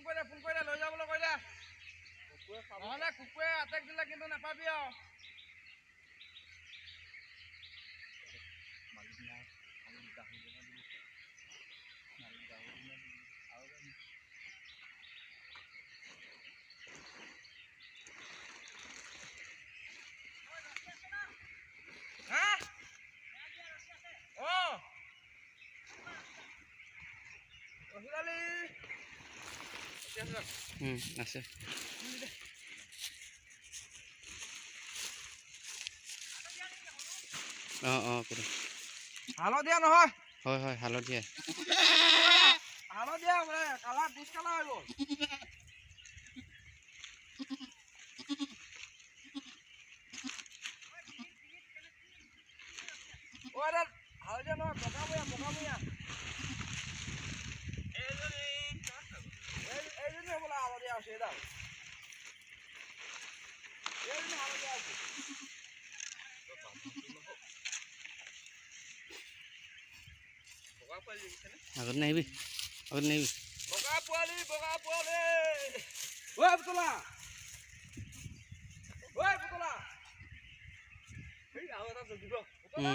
কৰি দে লৈ যাবলৈ কৈ দে নহ'লে কুকুৰে আটেক দিলে কিন্তু নাপাবি আৰু আছে হালধীয়া নহয় হয় হয় হালধীয়া কালাৰ ডিছকালাৰ হৈ গ'ল হালধীয়া নহয় বগামূৰীয়া এইজনী হ'বলা হালধীয়া আছে এইডাল এইজনী হালধীয়া আছে আগত নাহিবি বগা পোৱালি ঐ পুতলা এই আৰু এটা জগিব পুতলা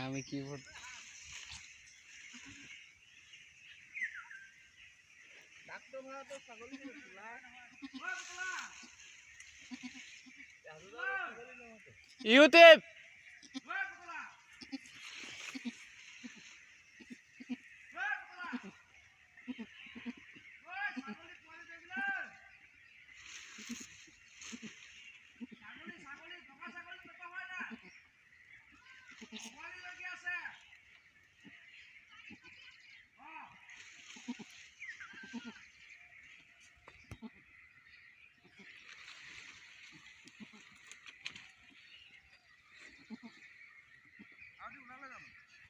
আমি কি ইউটিউব